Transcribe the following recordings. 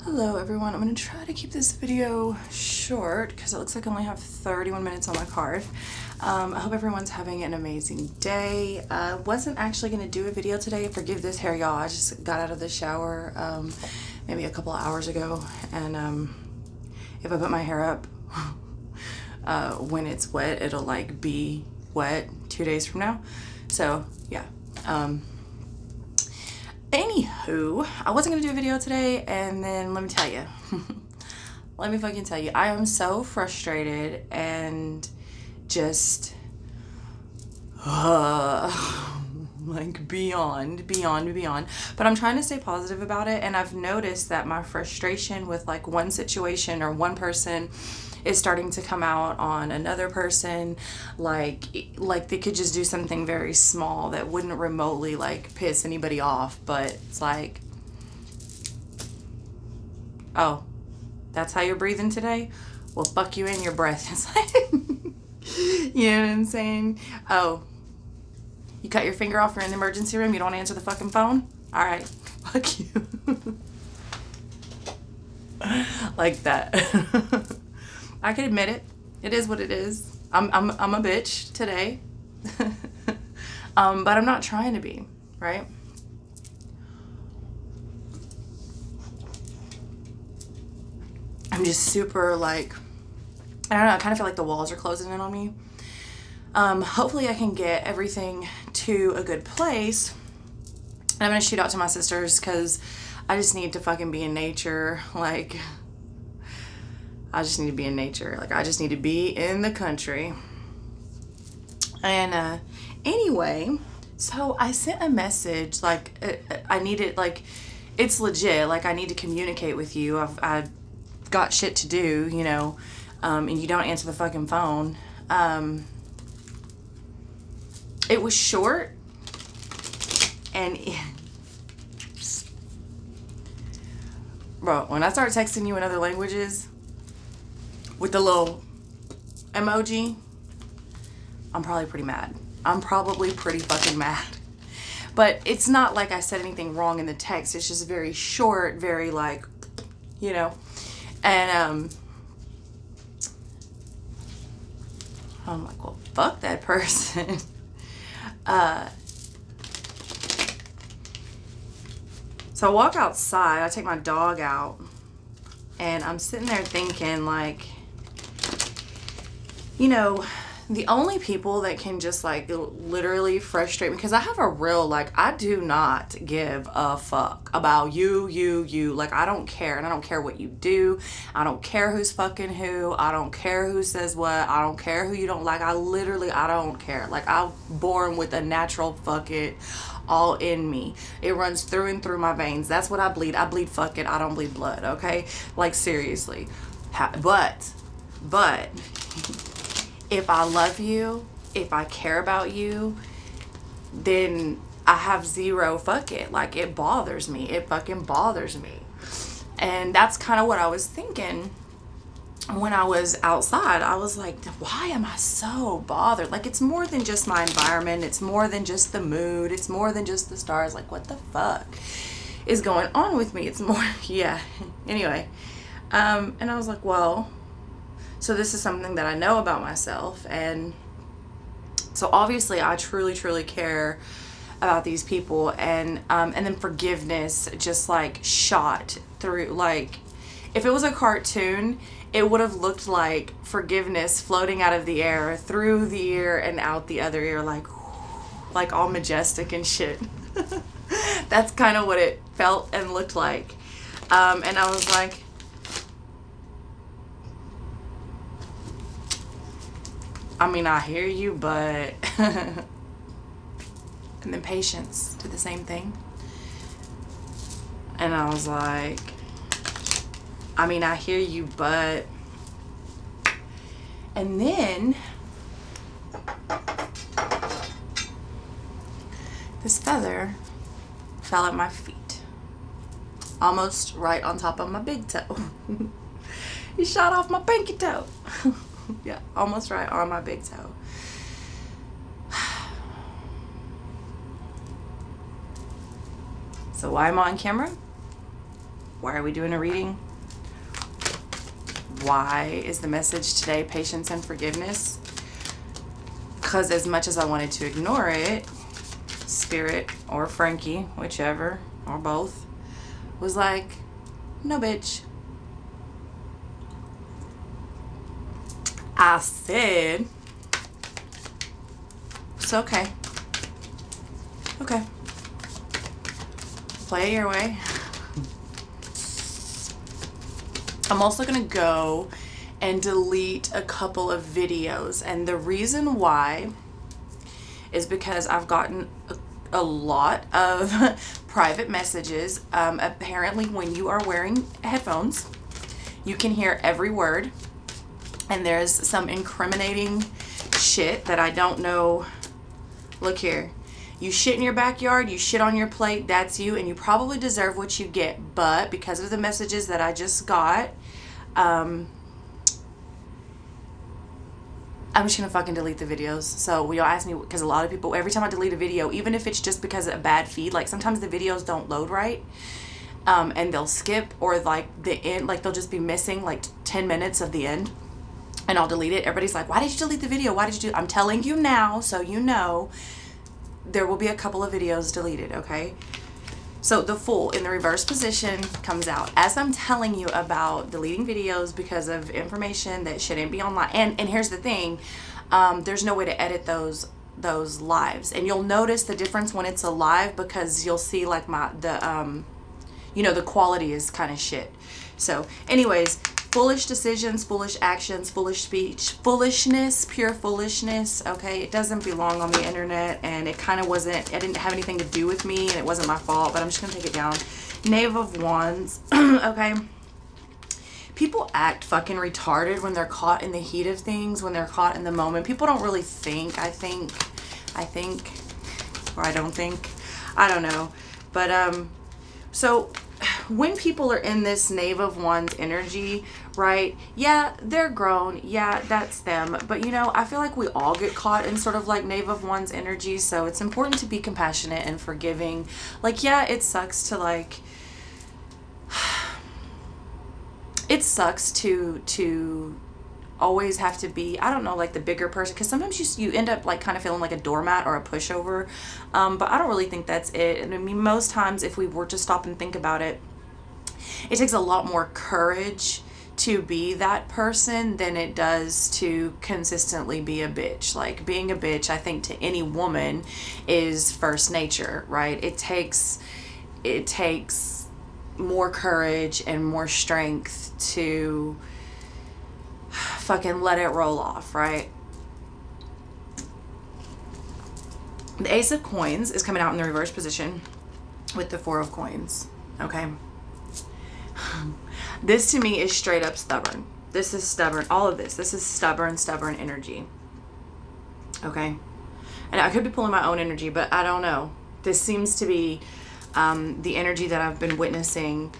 Hello everyone, I'm going to try to keep this video short because it looks like I only have 31 minutes on my card. I hope everyone's having an amazing day. Wasn't actually going to do a video today. Forgive this hair, y'all. I just got out of the shower maybe a couple of hours ago, and if I put my hair up when it's wet, it'll like be wet 2 days from now. So yeah. Anywho, I wasn't gonna do a video today, and then let me tell you, let me fucking tell you, I am so frustrated and just like beyond. But I'm trying to stay positive about it, and I've noticed that my frustration with like one situation or one person is starting to come out on another person. Like they could just do something very small that wouldn't remotely like piss anybody off, but it's like, oh, that's how you're breathing today? Well, fuck you in your breath. It's like, you know what I'm saying? Oh, you cut your finger off, you're in the emergency room, you don't answer the fucking phone? All right, fuck you. Like that. I can admit it. It is what it is. I'm a bitch today. But I'm not trying to be, right? I'm just super like, I don't know, I kind of feel like the walls are closing in on me. Hopefully I can get everything to a good place. And I'm gonna shoot out to my sisters because I just need to fucking be in nature. Like, I just need to be in nature. Like, I just need to be in the country. And anyway, so I sent a message, like, I needed, like, it's legit. Like, I need to communicate with you. I've got shit to do, you know, and you don't answer the fucking phone. It was short, and bro, when I start texting you in other languages with the little emoji, I'm probably pretty mad. I'm probably pretty fucking mad. But it's not like I said anything wrong in the text. It's just very short, very like, you know. And I'm like, well, fuck that person. So I walk outside, I take my dog out, and I'm sitting there thinking, like, you know, the only people that can just like literally frustrate me, because I have a real, like, I do not give a fuck about you. Like, I don't care, and I don't care what you do. I don't care who's fucking who. I don't care who says what. I don't care who you don't like. I don't care. Like, I'm born with a natural fuck it all in me. It runs through and through my veins. That's what I bleed. I bleed fuck it. I don't bleed blood, okay? Like, seriously. But if I love you, if I care about you, then I have zero fuck it. Like, it bothers me. It fucking bothers me. And that's kind of what I was thinking when I was outside. I was like, why am I so bothered? Like, it's more than just my environment. It's more than just the mood. It's more than just the stars. Like, what the fuck is going on with me? It's more, yeah. Anyway, and I was like, well, so this is something that I know about myself, and so obviously I truly care about these people, and then forgiveness just like shot through. Like, if it was a cartoon, it would have looked like forgiveness floating out of the air through the ear and out the other ear, like all majestic and shit. That's kind of what it felt and looked like. And I was like, I mean, I hear you, but and then patience did the same thing. And I was like, I mean, I hear you, but, and then this feather fell at my feet, almost right on top of my big toe. He shot off my pinky toe. Yeah, almost right on my big toe. So why am I on camera? Why are we doing a reading? Why is the message today patience and forgiveness? Because as much as I wanted to ignore it, Spirit or Frankie, whichever, or both, was like, no, bitch. I said, it's okay. Okay. Play it your way. I'm also going to go and delete a couple of videos. And the reason why is because I've gotten a lot of private messages. Apparently, when you are wearing headphones, you can hear every word. And there's some incriminating shit that I don't know. Look here. You shit in your backyard, you shit on your plate, that's you, and you probably deserve what you get. But because of the messages that I just got, I'm just gonna fucking delete the videos. So when y'all ask me, because a lot of people, every time I delete a video, even if it's just because of a bad feed, like sometimes the videos don't load right, and they'll skip, or like the end, like they'll just be missing like 10 minutes of the end, and I'll delete it. Everybody's like, why did you delete the video? Why did you do? I'm telling you now, so you know. There will be a couple of videos deleted, okay? So the Fool in the reverse position comes out as I'm telling you about deleting videos because of information that shouldn't be online. And here's the thing, there's no way to edit those lives, and you'll notice the difference when it's a live, because you'll see like the quality is kind of shit. So anyways, foolish decisions, foolish actions, foolish speech, foolishness, pure foolishness, okay? It doesn't belong on the internet, and it kind of wasn't, it didn't have anything to do with me, and it wasn't my fault, but I'm just going to take it down. Knave of Wands, okay? People act fucking retarded when they're caught in the heat of things, when they're caught in the moment. People don't really think, I think, or I don't think, I don't know. But, so when people are in this Knave of Wands energy, right? Yeah, they're grown. Yeah, that's them. But you know, I feel like we all get caught in sort of like Knave of Wands energy. So it's important to be compassionate and forgiving. Like, yeah, it sucks to like, it sucks to always have to be, I don't know, like the bigger person, because sometimes you end up like kind of feeling like a doormat or a pushover, but I don't really think that's it. And I mean, most times if we were to stop and think about it, it takes a lot more courage to be that person than it does to consistently be a bitch. Like being a bitch, I think to any woman is first nature, right? It takes more courage and more strength to fucking let it roll off, right? The Ace of Coins is coming out in the reverse position with the Four of Coins, okay? This to me is straight up stubborn. This is stubborn. All of this is stubborn energy, okay? And I could be pulling my own energy, but I don't know. This seems to be the energy that I've been witnessing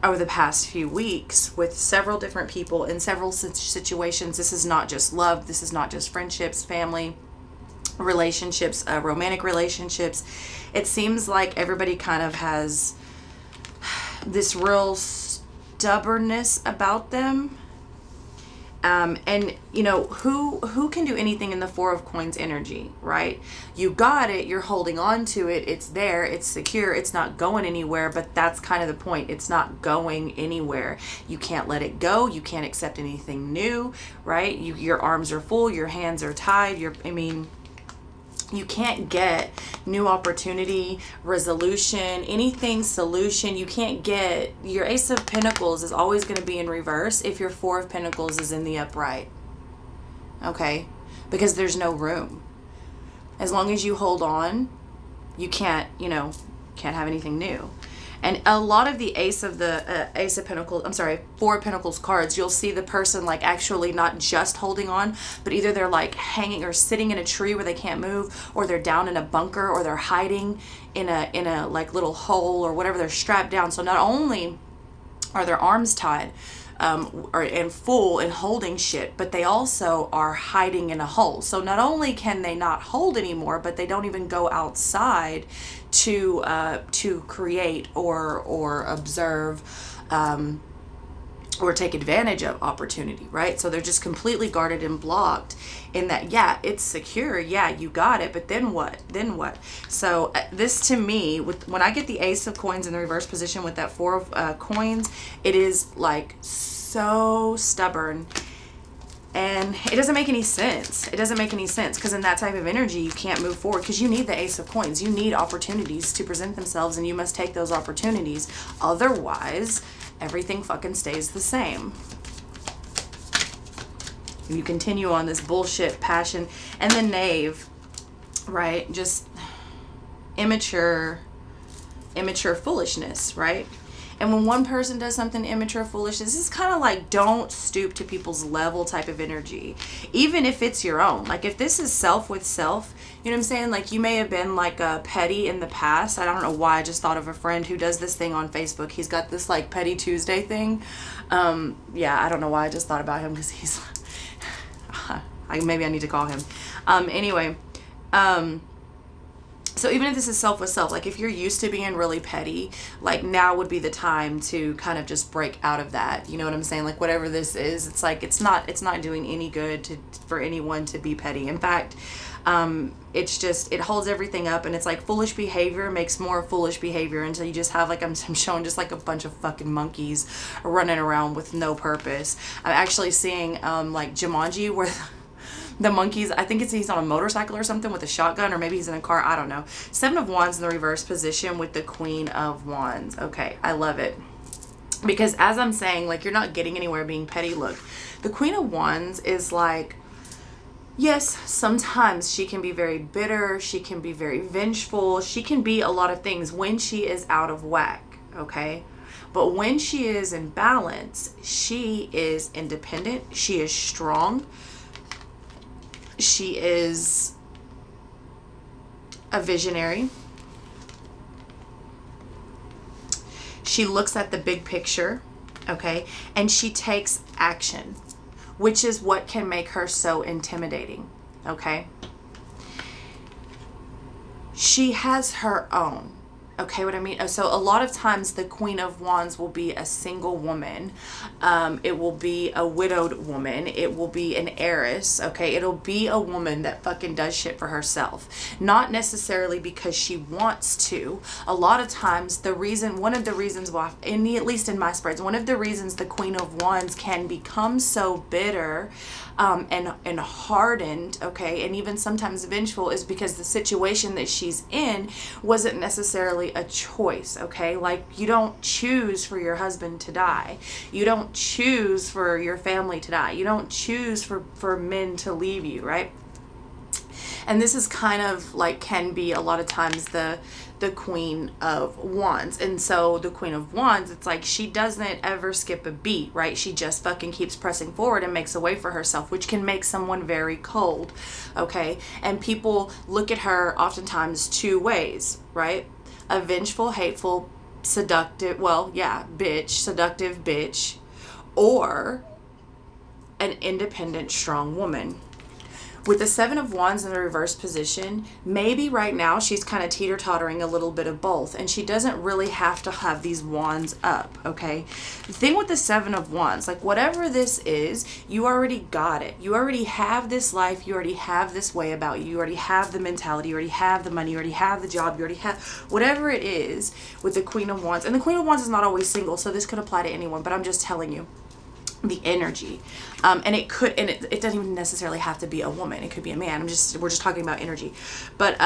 over the past few weeks with several different people in several situations. This is not just love. This is not just friendships, family, relationships, romantic relationships. It seems like everybody kind of has this real stubbornness about them. And you know, who can do anything in the Four of Coins energy, right? You got it, you're holding on to it, it's there, it's secure, it's not going anywhere, but that's kind of the point. It's not going anywhere. You can't let it go, you can't accept anything new, right? Your arms are full, your hands are tied, you can't get new opportunity, resolution, anything, solution. You can't get, your Ace of Pentacles is always going to be in reverse if your Four of Pentacles is in the upright. Okay? Because there's no room. As long as you hold on, you can't have anything new. And a lot of the Four of Pentacles cards, you'll see the person like actually not just holding on, but either they're like hanging or sitting in a tree where they can't move, or they're down in a bunker, or they're hiding in a like little hole or whatever. They're strapped down. So not only are their arms tied, and full and holding shit, but they also are hiding in a hole. So not only can they not hold anymore, but they don't even go outside to create or observe or take advantage of opportunity, right? So they're just completely guarded and blocked in that, yeah, it's secure, yeah, you got it, but then what? Then what? So this to me, when I get the Ace of Coins in the reverse position with that Four of Coins, it is like so stubborn. And it doesn't make any sense. It doesn't make any sense because in that type of energy, you can't move forward because you need the Ace of Coins. You need opportunities to present themselves and you must take those opportunities. Otherwise, everything fucking stays the same. You continue on this bullshit passion. And the Knave, right? Just immature foolishness, right? And when one person does something immature, foolish, this is kind of like don't stoop to people's level type of energy. Even if it's your own. Like if this is self with self, you know what I'm saying? Like you may have been like a petty in the past. I don't know why. I just thought of a friend who does this thing on Facebook. He's got this like Petty Tuesday thing. Yeah, I don't know why. I just thought about him because he's... maybe I need to call him. Anyway, so even if this is self with self, like if you're used to being really petty, like now would be the time to kind of just break out of that. You know what I'm saying? Like whatever this is, it's like it's not doing any good for anyone to be petty. In fact, it's just, it holds everything up, and it's like foolish behavior makes more foolish behavior until you just have like, I'm showing just like a bunch of fucking monkeys running around with no purpose. I'm actually seeing like Jumanji where the monkeys, I think he's on a motorcycle or something with a shotgun, or maybe he's in a car, I don't know. Seven of Wands in the reverse position with the Queen of Wands. Okay, I love it. Because as I'm saying, like you're not getting anywhere being petty. Look, the Queen of Wands is like, yes, sometimes she can be very bitter, she can be very vengeful, she can be a lot of things when she is out of whack, okay? But when she is in balance, she is independent, she is strong, she is a visionary. She looks at the big picture, okay? And she takes action, which is what can make her so intimidating, okay? She has her own, okay, what I mean? So a lot of times the Queen of Wands will be a single woman. It will be a widowed woman. It will be an heiress, okay? It'll be a woman that fucking does shit for herself. Not necessarily because she wants to. A lot of times one of the reasons why, at least in my spreads, one of the reasons the Queen of Wands can become so bitter and hardened, okay, and even sometimes vengeful is because the situation that she's in wasn't necessarily a choice, okay? Like you don't choose for your husband to die. You don't choose for your family to die. You don't choose for men to leave you, right? And this is kind of like can be a lot of times the Queen of Wands. And so the Queen of Wands, it's like she doesn't ever skip a beat, right? She just fucking keeps pressing forward and makes a way for herself, which can make someone very cold, okay? And people look at her oftentimes two ways, right? A vengeful, hateful, seductive, seductive bitch, or an independent, strong woman. With the Seven of Wands in the reverse position, maybe right now she's kind of teeter-tottering a little bit of both, and she doesn't really have to have these wands up, okay? The thing with the Seven of Wands, like whatever this is, you already got it. You already have this life. You already have this way about you. You already have the mentality. You already have the money. You already have the job. You already have whatever it is with the Queen of Wands. And the Queen of Wands is not always single, so this could apply to anyone, but I'm just telling you the energy. And it doesn't even necessarily have to be a woman. It could be a man. We're just talking about energy. But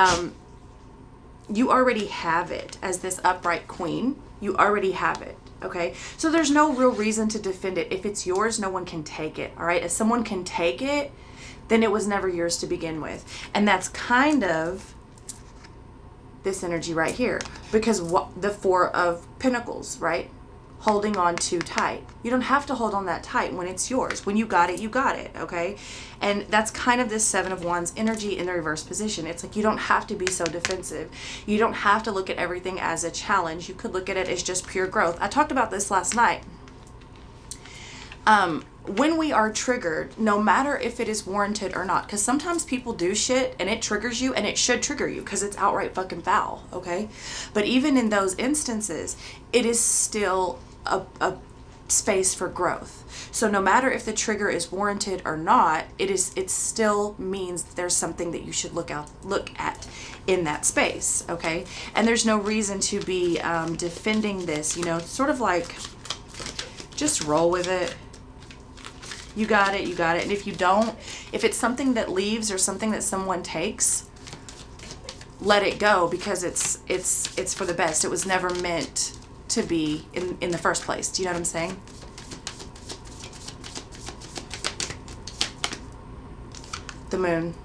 you already have it as this upright queen. You already have it. Okay. So there's no real reason to defend it. If it's yours, no one can take it. All right. If someone can take it, then it was never yours to begin with. And that's kind of this energy right here, because the Four of Pentacles, right? Holding on too tight. You don't have to hold on that tight when it's yours. When you got it, okay? And that's kind of this Seven of Wands energy in the reverse position. It's like you don't have to be so defensive. You don't have to look at everything as a challenge. You could look at it as just pure growth. I talked about this last night. When we are triggered, no matter if it is warranted or not, because sometimes people do shit and it triggers you, and it should trigger you because it's outright fucking foul, okay? But even in those instances, it is still a space for growth. So no matter if the trigger is warranted or not, it still means that there's something that you should look at in that space, okay? And there's no reason to be defending this, you know, sort of like just roll with it. You got it, you got it. And if you don't, if it's something that leaves or something that someone takes, let it go, because it's for the best. It was never meant to be in the first place. Do you know what I'm saying? The moon.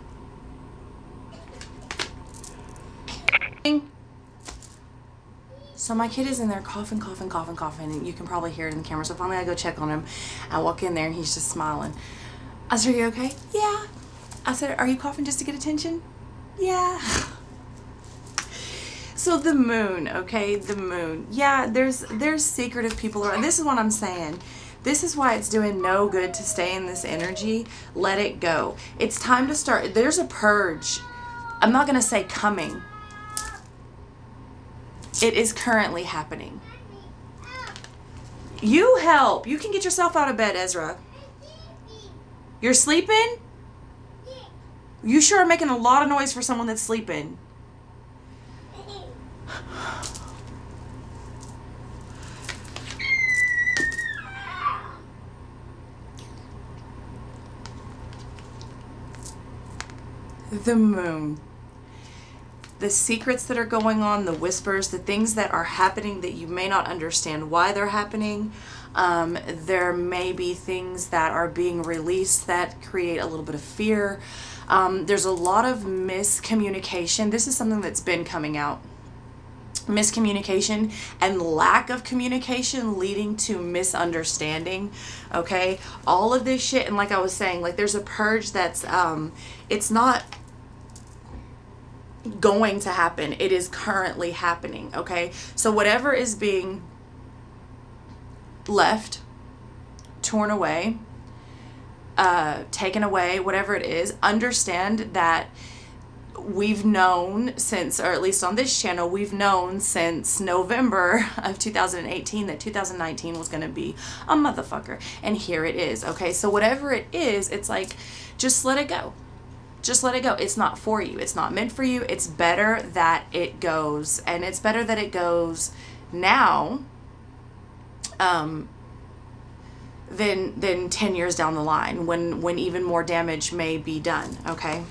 So my kid is in there coughing, and you can probably hear it in the camera. So finally I go check on him. I walk in there and he's just smiling. I said, "Are you okay?" "Yeah." I said, "Are you coughing just to get attention?" "Yeah." So the moon, okay, the moon. Yeah, there's secretive people around. This is what I'm saying. This is why it's doing no good to stay in this energy. Let it go. It's time to start. There's a purge. I'm not going to say coming. It is currently happening. You help. You can get yourself out of bed, Ezra. You're sleeping? You sure are making a lot of noise for someone that's sleeping. The moon. The secrets that are going on, the whispers, the things that are happening that you may not understand why they're happening. There may be things that are being released that create a little bit of fear. There's a lot of miscommunication. This is something that's been coming out. Miscommunication and lack of communication leading to misunderstanding, okay? All of this shit, and like I was saying, like there's a purge that's, it's not going to happen. It is currently happening, okay? So whatever is being left, torn away, taken away, whatever it is, understand that we've known since, or at least on this channel, we've known since November of 2018 that 2019 was going to be a motherfucker. And here it is, okay? So whatever it is, it's like, just let it go. Just let it go. It's not for you. It's not meant for you. It's better that it goes. And it's better that it goes now than 10 years down the line when even more damage may be done, okay?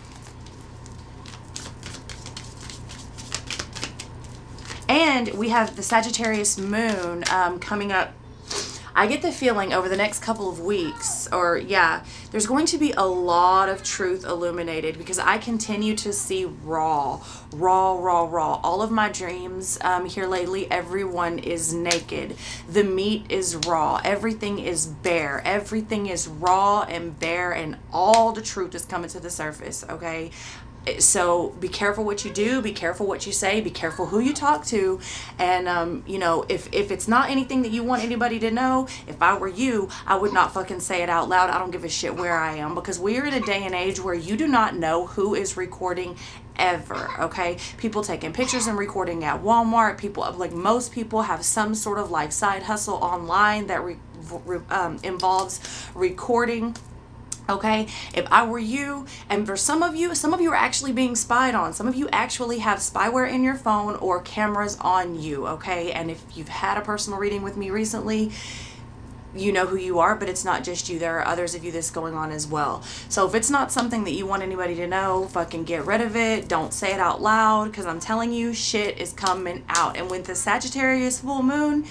And we have the Sagittarius moon coming up. I get the feeling over the next couple of weeks, or yeah, there's going to be a lot of truth illuminated, because I continue to see raw. All of my dreams here lately, everyone is naked. The meat is raw. Everything is bare. Everything is raw and bare, and all the truth is coming to the surface, okay? So be careful what you do, be careful what you say, be careful who you talk to. And, you know, if it's not anything that you want anybody to know, if I were you, I would not fucking say it out loud. I don't give a shit where I am, because we are in a day and age where you do not know who is recording ever, okay? People taking pictures and recording at Walmart. People, like most people, have some sort of like side hustle online that involves recording. Okay, if I were you, and for some of you are actually being spied on. Some of you actually have spyware in your phone or cameras on you, okay? And if you've had a personal reading with me recently, you know who you are, but it's not just you. There are others of you that's going on as well. So if it's not something that you want anybody to know, fucking get rid of it. Don't say it out loud, because I'm telling you, shit is coming out. And with the Sagittarius full moon,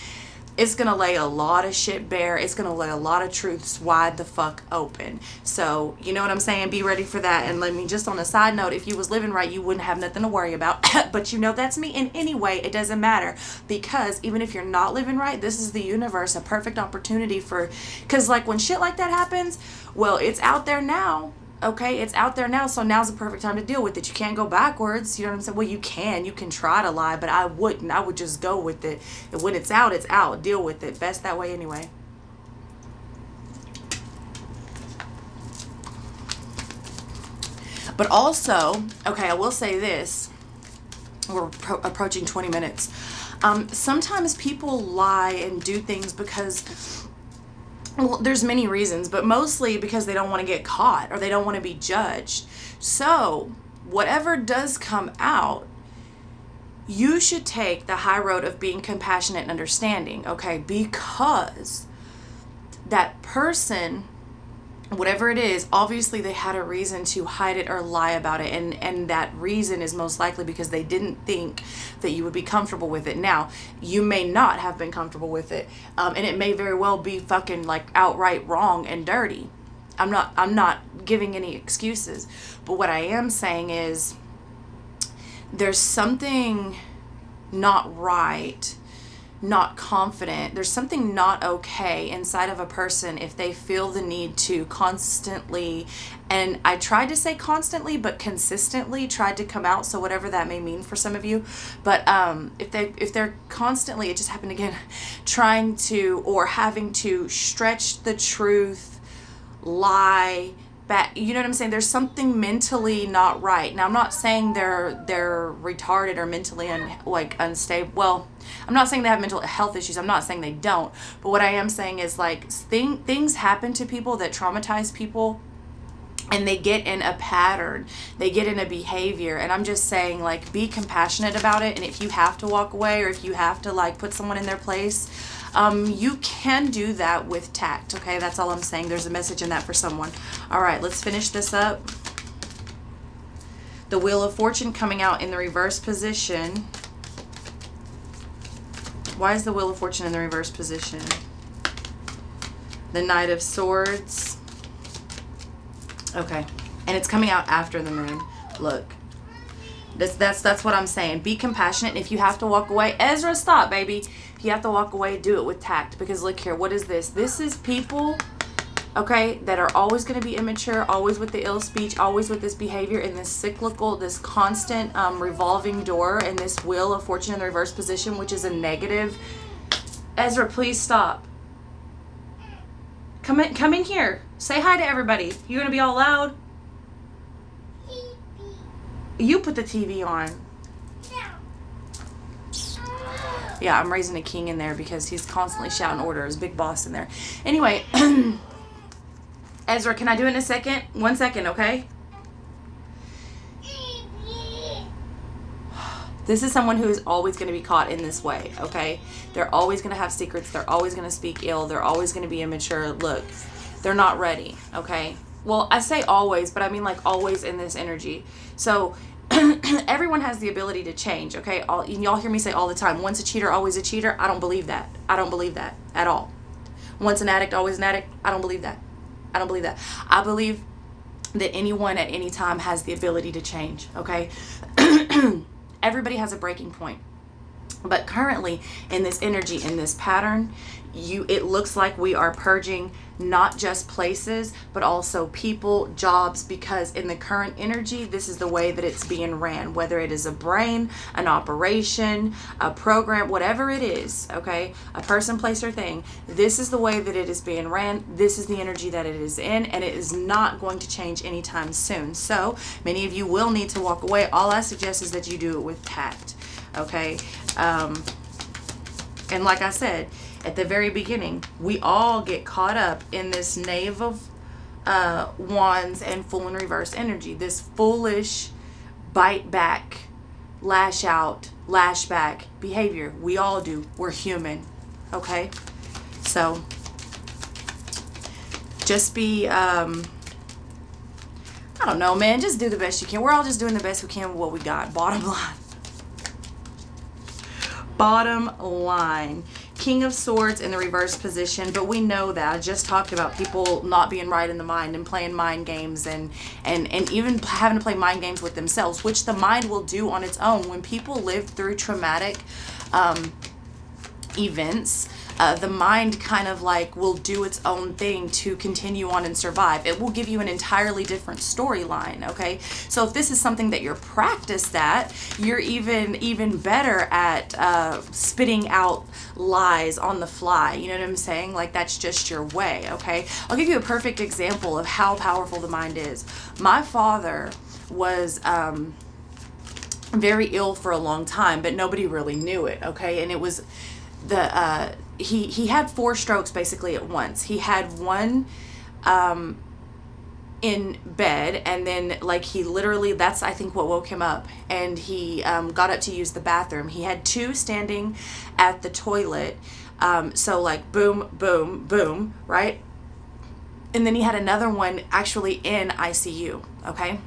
it's going to lay a lot of shit bare. It's going to lay a lot of truths wide the fuck open. So, you know what I'm saying? Be ready for that. And let me just on a side note, if you was living right, you wouldn't have nothing to worry about. But you know that's me. In any way, it doesn't matter. Because even if you're not living right, this is the universe, a perfect opportunity for... Because like when shit like that happens, well, it's out there now. Okay, it's out there now, so now's the perfect time to deal with it. You can't go backwards, you know what I'm saying? Well, you can try to lie, but I wouldn't. I would just go with it. And when it's out, it's out. Deal with it. Best that way anyway. But also, okay, I will say this. We're approaching 20 minutes. Sometimes people lie and do things because, well, there's many reasons, but mostly because they don't want to get caught or they don't want to be judged. So whatever does come out, you should take the high road of being compassionate and understanding, okay? Because that person, whatever it is, obviously they had a reason to hide it or lie about it, and that reason is most likely because they didn't think that you would be comfortable with it. Now, you may not have been comfortable with it, and it may very well be fucking like outright wrong and dirty. I'm not giving any excuses, but what I am saying is there's something not right, not confident. There's something not okay inside of a person if they feel the need to constantly, and I tried to say constantly, but consistently tried to come out. So whatever that may mean for some of you, but if they're constantly, it just happened again, trying to or having to stretch the truth, lie back, you know what I'm saying? There's something mentally not right. Now, I'm not saying they're retarded or mentally unstable. Well, I'm not saying they have mental health issues. I'm not saying they don't. But what I am saying is like things happen to people that traumatize people, and they get in a pattern, they get in a behavior. And I'm just saying, like, be compassionate about it. And if you have to walk away, or if you have to like put someone in their place, you can do that with tact. Okay, that's all I'm saying. There's a message in that for someone. All right, let's finish this up. The Wheel of Fortune coming out in the reverse position. Why is the Wheel of Fortune in the reverse position? The Knight of Swords. Okay, and it's coming out after the moon. Look, that's what I'm saying. Be compassionate. And if you have to walk away, Ezra, stop, baby. If you have to walk away, do it with tact. Because look here, what is this? This is people, okay, that are always going to be immature, always with the ill speech, always with this behavior, in this cyclical, this constant revolving door, and this Wheel of Fortune in the reverse position, which is a negative. Ezra, please stop. Come in here. Say hi to everybody. You're going to be all loud. You put the TV on. Yeah, I'm raising a king in there because he's constantly shouting orders. Big boss in there. Anyway, Ezra, can I do it in a second? 1 second, okay? This is someone who is always going to be caught in this way, okay? They're always going to have secrets. They're always going to speak ill. They're always going to be immature. Look, they're not ready, okay? Well, I say always, but I mean like always in this energy. So everyone has the ability to change, okay? Y'all hear me say all the time, once a cheater, always a cheater. I don't believe that. I don't believe that at all. Once an addict, always an addict. I don't believe that. I don't believe that. I believe that anyone at any time has the ability to change, okay? Everybody has a breaking point. But currently in this energy, in this pattern, it looks like we are purging not just places, but also people, jobs, because in the current energy, this is the way that it's being ran, whether it is a brain, an operation, a program, whatever it is, okay, a person, place, or thing. This is the way that it is being ran. This is the energy that it is in, and it is not going to change anytime soon. So many of you will need to walk away. All I suggest is that you do it with tact, okay? And like I said at the very beginning, we all get caught up in this Knave of Wands and Fool in reverse energy, this foolish bite back, lash out, lash back behavior. We all do. We're human, okay? So just be I don't know, man, just do the best you can. We're all just doing the best we can with what we got. Bottom line. Bottom line. King of Swords in the reverse position, but we know that. I just talked about people not being right in the mind and playing mind games and even having to play mind games with themselves, which the mind will do on its own. When people live through traumatic events, the mind kind of like will do its own thing to continue on and survive. It will give you an entirely different storyline, okay? So if this is something that you're practiced at, you're even better at spitting out lies on the fly. You know what I'm saying? Like, that's just your way, okay? I'll give you a perfect example of how powerful the mind is. My father was very ill for a long time, but nobody really knew it, okay? And it was he had 4 strokes basically at once. He had one in bed, and then like he literally, that's I think what woke him up, and he got up to use the bathroom. He had 2 standing at the toilet, so like boom, boom, boom, right? And then he had another one actually in ICU, okay?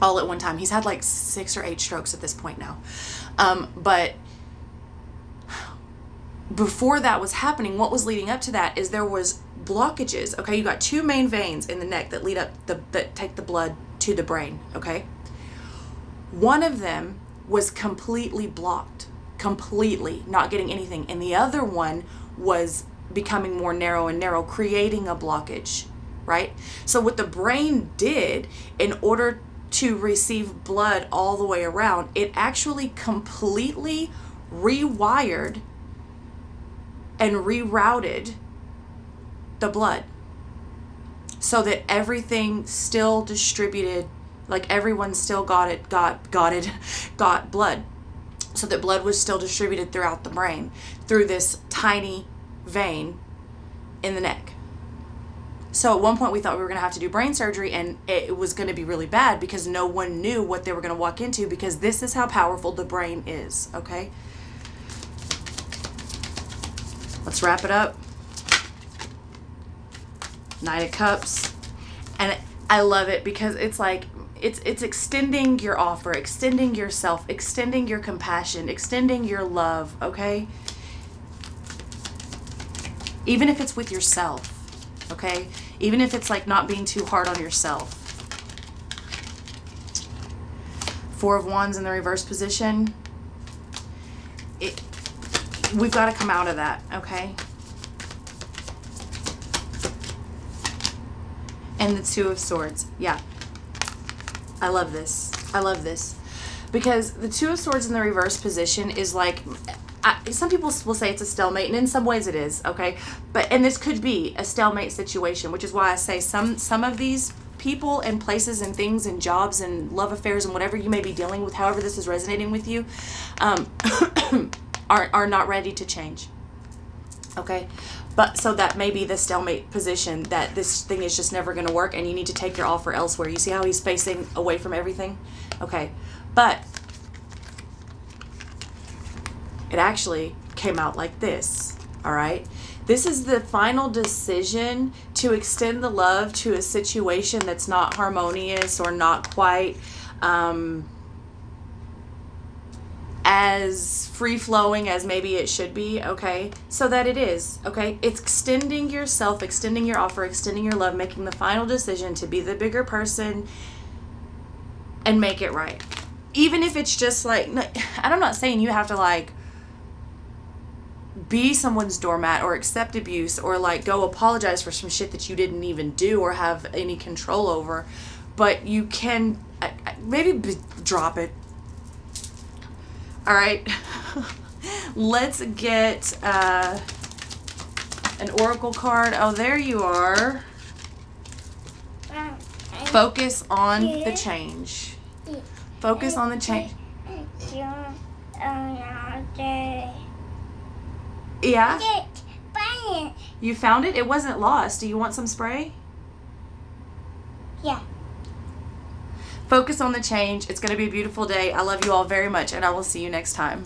All at one time. He's had like 6 or 8 strokes at this point now. But before that was happening, what was leading up to that is there was blockages, okay? You got 2 main veins in the neck that lead up, that take the blood to the brain, okay? One of them was completely blocked, completely not getting anything. And the other one was becoming more narrow and narrow, creating a blockage, right? So what the brain did in order to receive blood all the way around, it actually completely rewired and rerouted the blood so that everything still distributed, like everyone still got blood, so that blood was still distributed throughout the brain through this tiny vein in the neck. So at one point we thought we were going to have to do brain surgery, and it was going to be really bad because no one knew what they were going to walk into, because this is how powerful the brain is, okay? Let's wrap it up. Knight of Cups. And I love it because it's like, it's extending your offer, extending yourself, extending your compassion, extending your love, okay? Even if it's with yourself, okay? Even if it's like not being too hard on yourself. 4 of Wands in the reverse position. We've got to come out of that, okay? And the 2 of Swords. Yeah. I love this. I love this. Because the 2 of Swords in the reverse position is like, some people will say it's a stalemate, and in some ways it is, okay? And this could be a stalemate situation, which is why I say some of these people and places and things and jobs and love affairs and whatever you may be dealing with, however this is resonating with you, are not ready to change, okay? But so that may be the stalemate position, that this thing is just never going to work and you need to take your offer elsewhere. You see how he's facing away from everything? Okay. But it actually came out like this, all right? This is the final decision to extend the love to a situation that's not harmonious or not quite as free-flowing as maybe it should be, okay? So that it is, okay? It's extending yourself, extending your offer, extending your love, making the final decision to be the bigger person and make it right. Even if it's just like, I'm not saying you have to like be someone's doormat or accept abuse or like go apologize for some shit that you didn't even do or have any control over, but you can maybe drop it. All right, let's get an oracle card. Oh, there you are. Focus on the change. Focus on the change. Yeah? You found it? It wasn't lost. Do you want some spray? Yeah. Focus on the change. It's going to be a beautiful day. I love you all very much, and I will see you next time.